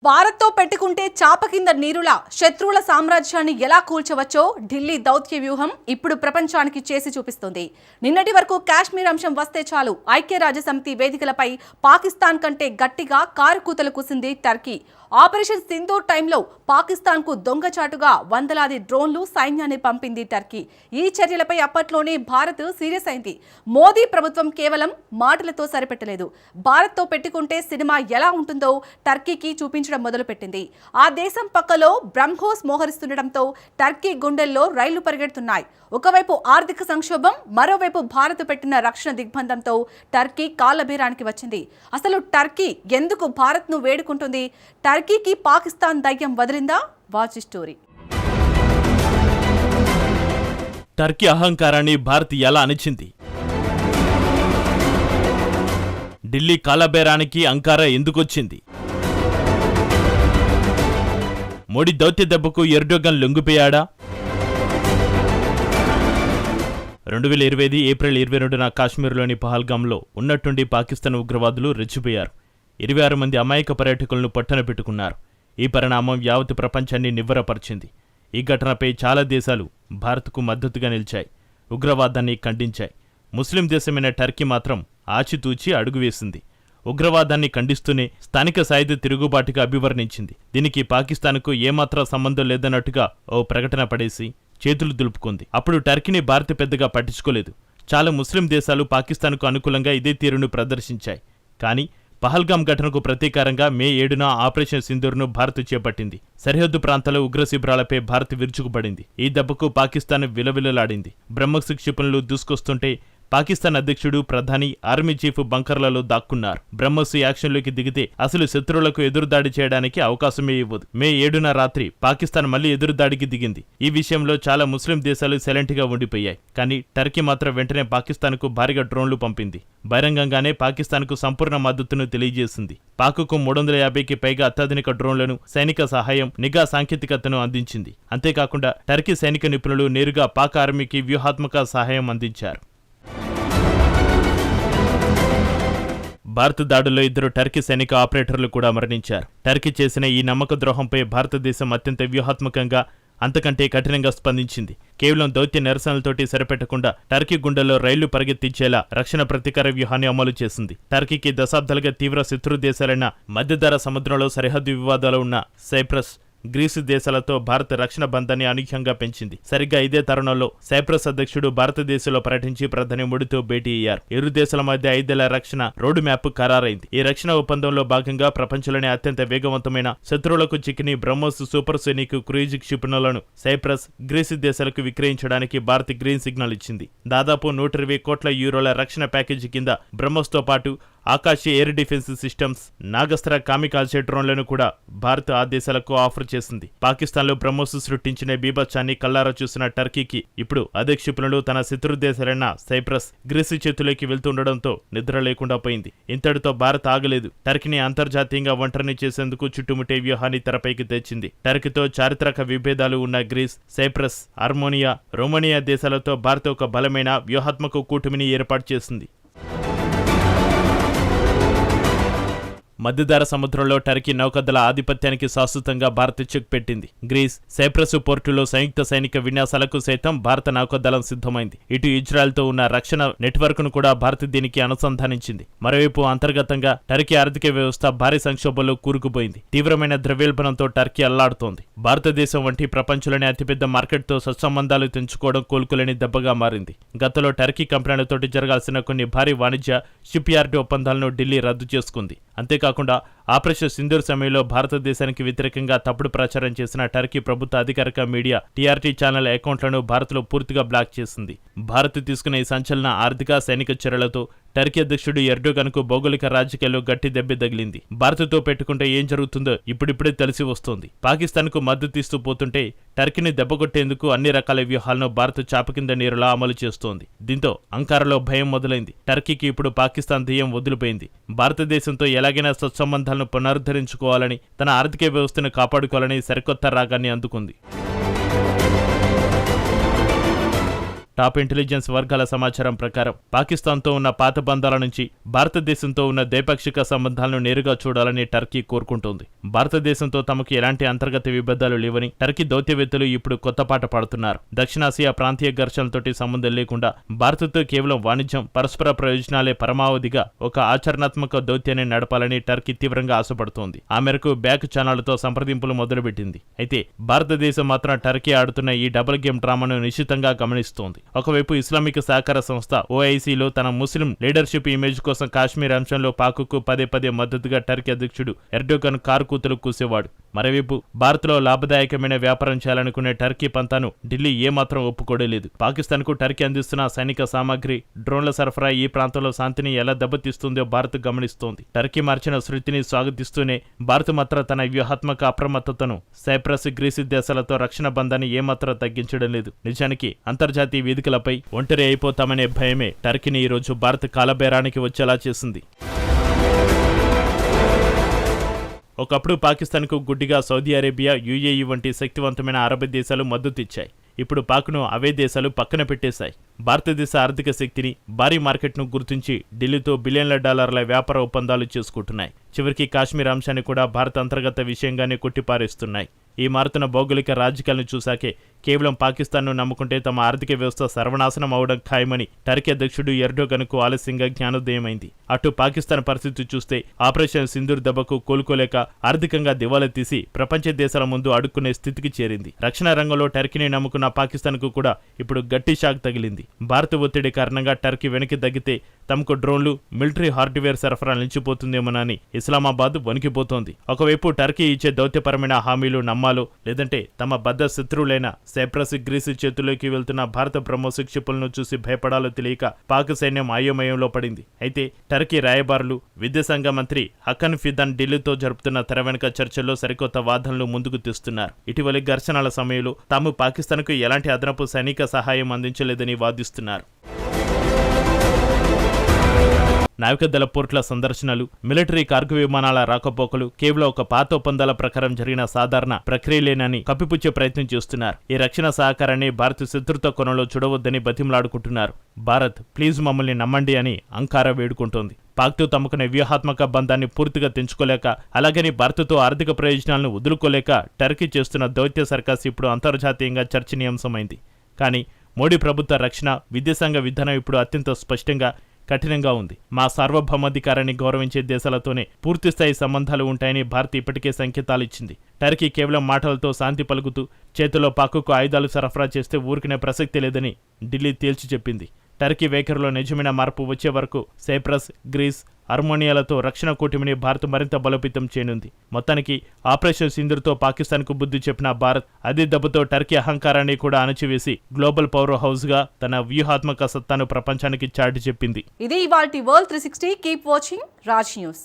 భారత్తో పెట్టుకుంటే చాప కింద నీరులా శత్రువుల సామ్రాజ్యాన్ని ఎలా కూల్చవచ్చో ఢిల్లీ దౌత్య వ్యూహం ఇప్పుడు ప్రపంచానికి చేసి చూపిస్తుంది. నిన్నటి వరకు కాశ్మీర్ అంశం వస్తే చాలు ఐక్యరాజ్యసమితి వేదికలపై పాకిస్తాన్ కంటే గట్టిగా కారుకూతలు కూసింది టర్కీ. ఆపరేషన్ సింధూర్ టైంలో పాకిస్తాన్కు దొంగచాటుగా వందలాది డ్రోన్లు సైన్యాన్ని పంపింది టర్కీ. ఈ చర్యలపై అప్పట్లోనే భారత్ సీరియస్ అయింది. మోదీ ప్రభుత్వం కేవలం మాటలతో సరిపెట్టలేదు. భారత్తో పెట్టుకుంటే సినిమా ఎలా ఉంటుందో టర్కీకి చూపించడం మొదలుపెట్టింది. ఆ దేశం పక్కలో బ్రహ్మోస్ మోహరిస్తుండటంతో టర్కీ గుండెల్లో రైళ్లు పరిగెడుతున్నాయి. ఒకవైపు ఆర్థిక సంక్షోభం, మరోవైపు భారత్ పెట్టిన రక్షణ దిగ్బంధంతో టర్కీ కాళ్లబీరానికి వచ్చింది. అసలు టర్కీ ఎందుకు భారత్ను వేడుకుంటుంది? టర్కీకి పాకిస్తాన్ దయ్యం వదిలిందా? Watch story. టర్కీ అహంకారాన్ని భారత్ ఎలా అణిచింది? ఢిల్లీ కాలబేరానికి అంకారా ఎందుకొచ్చింది? మోడీ దౌత్య దెబ్బకు ఎర్డోగన్ లొంగిపోయాడా? 2020 ఏప్రిల్ 22న కాశ్మీర్లోని పహల్గాంలో ఉన్నట్టుండి పాకిస్తాన్ ఉగ్రవాదులు రెచ్చిపోయారు. 26 మంది అమాయక పర్యాటకులను పట్టన పెట్టుకున్నారు. ఈ పరిణామం యావత్ ప్రపంచాన్ని నివ్వెరపరిచింది. ఈ ఘటనపై చాలా దేశాలు భారత్కు మద్దతుగా నిలిచాయి, ఉగ్రవాదాన్ని ఖండించాయి. ముస్లిం దేశమైన టర్కీ మాత్రం ఆచితూచి అడుగువేసింది. ఉగ్రవాదాన్ని ఖండిస్తూనే స్థానిక సాయుధ తిరుగుబాటుగా అభివర్ణించింది. దీనికి పాకిస్తాన్కు ఏమాత్రం సంబంధం లేదన్నట్టుగా ఓ ప్రకటన పడేసి చేతులు దులుపుకుంది. అప్పుడు టర్కీని భారత్ పెద్దగా పట్టించుకోలేదు. చాలా ముస్లిం దేశాలు పాకిస్తాన్కు అనుకూలంగా ఇదే తీరును ప్రదర్శించాయి. కానీ పహల్గాం ఘటనకు ప్రతీకారంగా మే 7న ఆపరేషన్ సింధూర్ను భారత్ చేపట్టింది. సరిహద్దు ప్రాంతాల ఉగ్ర శిబిరాలపై భారత్ విరుచుకుపడింది. ఈ దెబ్బకు పాకిస్తాన్ విలవిలలాడింది. బ్రహ్మోస్ క్షిపణులు దూసుకొస్తుంటే పాకిస్తాన్ అధ్యక్షుడు, ప్రధాని, ఆర్మీ చీఫ్ బంకర్లలో దాక్కున్నారు. బ్రహ్మోస్ యాక్షన్లోకి దిగితే అసలు శత్రువులకు ఎదురుదాడి చేయడానికి అవకాశమే ఇవ్వదు. మే 7న రాత్రి పాకిస్తాన్ మళ్లీ ఎదురుదాడికి దిగింది. ఈ విషయంలో చాలా ముస్లిం దేశాలు సైలెంట్గా ఉండిపోయాయి. కానీ టర్కీ మాత్రం వెంటనే పాకిస్తాన్కు భారీగా డ్రోన్లు పంపింది. బహిరంగంగానే పాకిస్తాన్కు సంపూర్ణ మద్దతును తెలియజేసింది. పాక్కు 350కి పైగా అత్యాధునిక డ్రోన్లను, సైనిక సహాయం, నిఘా సాంకేతికతను అందించింది. అంతేకాకుండా టర్కీ సైనిక నిపుణులు నేరుగా పాక్ ఆర్మీకి వ్యూహాత్మక సహాయం అందించారు. భారత దాడుల్లో 2 టర్కీ సైనిక ఆపరేటర్లు కూడా మరణించారు. టర్కీ చేసిన ఈ నమ్మక ద్రోహంపై భారతదేశం అత్యంత వ్యూహాత్మకంగా, అంతకంటే కఠినంగా స్పందించింది. కేవలం దౌత్య నిరసనలతోటి సరిపెట్టకుండా టర్కీ గుండెల్లో రైళ్లు పరిగెత్తించేలా రక్షణ ప్రతీకార వ్యూహాన్ని అమలు చేసింది. టర్కీకి దశాబ్దాలుగా తీవ్ర శత్రు దేశాలైన మధ్యధరా సముద్రంలో సరిహద్దు వివాదాలు ఉన్న సైప్రస్, గ్రీసు దేశాలతో భారత రక్షణ బంధాన్ని అనూహ్యంగా పెంచింది. సరిగ్గా ఇదే తరుణంలో సైప్రస్ అధ్యక్షుడు భారతదేశంలో పర్యటించి ప్రధాని మోడీతో భేటీ అయ్యారు. ఇరు దేశాల మధ్య 5 ఏళ్ల రక్షణ రోడ్ మ్యాప్ ఖరారైంది. ఈ రక్షణ ఒప్పందంలో భాగంగా ప్రపంచంలోనే అత్యంత వేగవంతమైన, శత్రువులకు చిక్కిని బ్రహ్మోస్ సూపర్సోనిక్ క్రూయిజ్ క్షిపణులను సైప్రస్, గ్రీసు దేశాలకు విక్రయించడానికి భారత్ గ్రీన్ సిగ్నల్ ఇచ్చింది. దాదాపు 120 కోట్ల యూరోల రక్షణ ప్యాకేజీ కింద బ్రహ్మోస్తో పాటు ఆకాశ ఎయిర్ డిఫెన్స్ సిస్టమ్స్, నాగస్త్ర కామికాల్చే డ్రోన్లను కూడా భారత్ ఆ దేశాలకు ఆఫర్ చేసింది. పాకిస్తాన్లో బ్రహ్మోస్ సృష్టించిన బీభత్సాన్ని కల్లారా చూసిన టర్కీకి ఇప్పుడు అదే క్షిపణులు తన శత్రు దేశాలైన సైప్రస్, గ్రీసు చేతుల్లోకి వెళ్తుండడంతో నిద్ర లేకుండా పోయింది. ఇంతటితో భారత్ ఆగలేదు. టర్కీని అంతర్జాతీయంగా ఒంటరిని చేసేందుకు చుట్టుముట్టే వ్యూహాన్ని తెరపైకి తెచ్చింది. టర్కీతో చారిత్రక విభేదాలు ఉన్న గ్రీస్, సైప్రస్, ఆర్మోనియా, రొమేనియా దేశాలతో భారత్ ఒక బలమైన వ్యూహాత్మక కూటమిని ఏర్పాటు చేసింది. మధ్యధరా సముద్రంలో టర్కీ నౌకదళ ఆధిపత్యానికి శాశ్వతంగా భారత్ చెక్ పెట్టింది. గ్రీస్, సైప్రస్ పోర్టులో సంయుక్త సైనిక విన్యాసాలకు సైతం భారత నౌకదళం సిద్ధమైంది. ఇటు ఇజ్రాయెల్తో ఉన్న రక్షణ నెట్వర్క్ను కూడా భారత్ దీనికి అనుసంధానించింది. మరోవైపు అంతర్గతంగా టర్కీ ఆర్థిక వ్యవస్థ భారీ సంక్షోభంలో కూరుకుపోయింది. తీవ్రమైన ద్రవ్యోల్బణంతో టర్కీ అల్లాడుతోంది. భారతదేశం వంటి ప్రపంచంలోనే అతిపెద్ద మార్కెట్తో సత్సంబంధాలు తెంచుకోవడం కోలుకోలేని దెబ్బగా మారింది. గతంలో టర్కీ కంపెనీలతోటి జరగాల్సిన కొన్ని భారీ వాణిజ్య, షిప్ యార్డ్ ఒప్పందాలను ఢిల్లీ రద్దు చేసుకుంది. అంతేకాకుండా ఆపరేషన్ సింధూర్ సమయంలో భారతదేశానికి వ్యతిరేకంగా తప్పుడు ప్రచారం చేసిన టర్కీ ప్రభుత్వ అధికారిక మీడియా టీఆర్టీ ఛానల్ అకౌంట్లను భారత్లో పూర్తిగా బ్లాక్ చేసింది. భారత్ తీసుకున్న ఈ సంచలన ఆర్థిక, సైనిక చర్యలతో టర్కీ అధ్యక్షుడు ఎర్డోగన్కు భౌగోళిక రాజకీయాల్లో గట్టి దెబ్బ తగిలింది. భారత్తో పెట్టుకుంటే ఏం జరుగుతుందో ఇప్పుడిప్పుడే తెలిసి వస్తోంది. పాకిస్తాన్కు మద్దతు ఇస్తూ పోతుంటే టర్కీని దెబ్బకొట్టేందుకు అన్ని రకాల వ్యూహాలను భారత్ చాప కింద నీరులా అమలు చేస్తోంది. దీంతో అంకారాలో భయం మొదలైంది. టర్కీకి ఇప్పుడు పాకిస్తాన్ దెయ్యం వదిలిపోయింది. భారతదేశంతో ఎలాగైనా సత్సంబంధాలను పునరుద్ధరించుకోవాలని, తన ఆర్థిక వ్యవస్థను కాపాడుకోవాలని సరికొత్త రాగాన్ని అందుకుంది. టాప్ ఇంటెలిజెన్స్ వర్గాల సమాచారం ప్రకారం పాకిస్తాన్తో ఉన్న పాత బంధాల నుంచి భారతదేశంతో ఉన్న ద్వైపాక్షిక సంబంధాలను నేరుగా చూడాలని టర్కీ కోరుకుంటోంది. భారతదేశంతో తమకు ఎలాంటి అంతర్గత విభేదాలు లేవని టర్కీ దౌత్యవేత్తలు ఇప్పుడు కొత్త పాట పాడుతున్నారు. దక్షిణాసియా ప్రాంతీయ ఘర్షణలతోటి సంబంధం లేకుండా భారత్తో కేవలం వాణిజ్యం, పరస్పర ప్రయోజనాలే పరమావధిగా ఒక ఆచరణాత్మక దౌత్యాన్ని నడపాలని టర్కీ తీవ్రంగా ఆశపడుతోంది. ఆ మేరకు బ్యాక్ ఛానళ్లతో సంప్రదింపులు మొదలుపెట్టింది. అయితే భారతదేశం మాత్రం టర్కీ ఆడుతున్న ఈ డబుల్ గేమ్ డ్రామాను నిశితంగా గమనిస్తోంది. ఒకవైపు ఇస్లామిక్ సహకార సంస్థ OICలో తన ముస్లిం లీడర్షిప్ ఇమేజ్ కోసం కాశ్మీర్ అంశంలో పాక్కు పదే మద్దతుగా టర్కీ అధ్యక్షుడు ఎర్డోగన్ కారు కూతలు కూసేవాడు. మరోవైపు భారత్లో లాభదాయకమైన వ్యాపారం చేయాలనుకునే టర్కీ పంతాను ఢిల్లీ ఏమాత్రం ఒప్పుకోలేదు. పాకిస్తాన్కు టర్కీ అందిస్తున్న సైనిక సామాగ్రి, డ్రోన్ల సరఫరా ఈ ప్రాంతంలో శాంతిని ఎలా దెబ్బతీస్తుందో భారత్ గమనిస్తోంది. టర్కీ మార్చిన శృతిని స్వాగతిస్తూనే భారత్ మాత్రం తన వ్యూహాత్మక అప్రమత్తతను సైప్రస్, గ్రీసు దేశాలతో రక్షణ బంధాన్ని ఏమాత్రం తగ్గించడం లేదు. నిజానికి అంతర్జాతీయ వేదికలపై ఒంటరి అయిపోతామనే భయమే టర్కీని ఈరోజు భారత్ కాలబేరానికి వచ్చేలా చేసింది. ఒకప్పుడు పాకిస్తాన్కు గుడ్డిగా సౌదీ అరేబియా, UAE వంటి శక్తివంతమైన అరబ్ దేశాలు మద్దతిచ్చాయి. ఇప్పుడు పాక్ను అవే దేశాలు పక్కన పెట్టేశాయి. భారతదేశ ఆర్థిక శక్తిని, భారీ మార్కెట్ను గుర్తించి ఢిల్లీతో బిలియన్ల డాలర్ల వ్యాపార ఒప్పందాలు చేసుకుంటున్నాయి. చివరికి కాశ్మీర్ అంశాన్ని కూడా భారత అంతర్గత విషయంగానే కొట్టిపారేస్తున్నాయి. ఈ మారుతున్న భౌగోళిక రాజకీయాలను చూశాకే కేవలం పాకిస్తాన్ను నమ్ముకుంటే తమ ఆర్థిక వ్యవస్థ సర్వనాశనం అవడం ఖాయమని టర్కీ అధ్యక్షుడు ఎర్డోగన్కు ఆలస్యంగా జ్ఞానోదయమైంది. అటు పాకిస్తాన్ పరిస్థితి చూస్తే ఆపరేషన్ సింధూర్ దెబ్బకు కోలుకోలేక ఆర్థికంగా దివాలా తీసి ప్రపంచ దేశాల ముందు అడుక్కునే స్థితికి చేరింది. రక్షణ రంగంలో టర్కీని నమ్ముకున్న పాకిస్తాన్కు కూడా ఇప్పుడు గట్టి షాక్ తగిలింది. భారత ఒత్తిడి కారణంగా టర్కీ వెనక్కి తగ్గితే తమకు డ్రోన్లు, మిలిటరీ హార్డ్వేర్ సరఫరా నిలిచిపోతుందేమోనని ఇస్లామాబాద్ వణికిపోతోంది. ఒకవైపు టర్కీ ఇచ్చే దౌత్యపరమైన హామీలు నమ్మాలో లేదంటే తమ బద్ద శత్రువులైన సైప్రస్, గ్రీసు చేతుల్లోకి వెళ్తున్న భారత బ్రహ్మోస్ క్షిపణులను చూసి భయపడాలో తెలియక పాక్ సైన్యం అయోమయంలో పడింది. అయితే టర్కీ రాయబారులు, విదేశాంగ మంత్రి హకన్ ఫిదాన్ ఢిల్లీతో జరుపుతున్న తెర వెనుక చర్చల్లో సరికొత్త వాదనలు ముందుకు తెస్తున్నారు. ఇటీవలి ఘర్షణల సమయంలో తాము పాకిస్తాన్కు ఎలాంటి అదనపు సైనిక సహాయం అందించలేదని వాదిస్తున్నారు. నావికాదళ పోర్టుల సందర్శనలు, మిలిటరీ కార్గో విమానాల రాకపోకలు కేవలం ఒక పాత ఒప్పందాల ప్రకారం జరిగిన సాధారణ ప్రక్రియలేనని కప్పిపుచ్చే ప్రయత్నం చేస్తున్నారు. ఈ రక్షణ సహకారాన్ని భారత్ శత్రుత్వ కోణంలో చూడవద్దని బతిమలాడుకుంటున్నారు. భారత్ ప్లీజ్ మమ్మల్ని నమ్మండి అని అంకార వేడుకుంటోంది. పాక్తో తమకునే వ్యూహాత్మక బంధాన్ని పూర్తిగా తెంచుకోలేక, అలాగని భారత్తో ఆర్థిక ప్రయోజనాలను వదులుకోలేక టర్కీ చేస్తున్న దౌత్య సర్కస్ ఇప్పుడు అంతర్జాతీయంగా చర్చనీయాంశమైంది. కానీ మోడీ ప్రభుత్వ రక్షణ, విదేశాంగ విధానం ఇప్పుడు అత్యంత స్పష్టంగా, కఠినంగా ఉంది. మా సార్వభౌమాధికారాన్ని గౌరవించే దేశాలతోనే పూర్తిస్థాయి సంబంధాలు ఉంటాయని భారత్ ఇప్పటికే సంకేతాలిచ్చింది. టర్కీ కేవలం మాటలతో శాంతి పలుకుతూ చేతిలో పాక్కు ఆయుధాలు సరఫరా చేస్తే ఊరికినే ప్రసక్తి లేదని ఢిల్లీ తేల్చి చెప్పింది. టర్కీ వైఖరిలో నిజమైన మార్పు వచ్చే వరకు సైప్రస్, గ్రీస్, అర్మోనియాలతో రక్షణ కూటమిని భారత్ మరింత బలోపేతం చేయనుంది. మొత్తానికి ఆపరేషన్ సింధూర్తో పాకిస్తాన్కు బుద్ధి చెప్పిన భారత్ అదే దెబ్బతో టర్కీ అహంకారాన్ని కూడా అణచివేసి గ్లోబల్ పవర్ హౌస్గా తన వ్యూహాత్మక సత్తాను ప్రపంచానికి చాటి చెప్పింది. ఇది ఇవాల్టి world 360. Keep watching Raj news.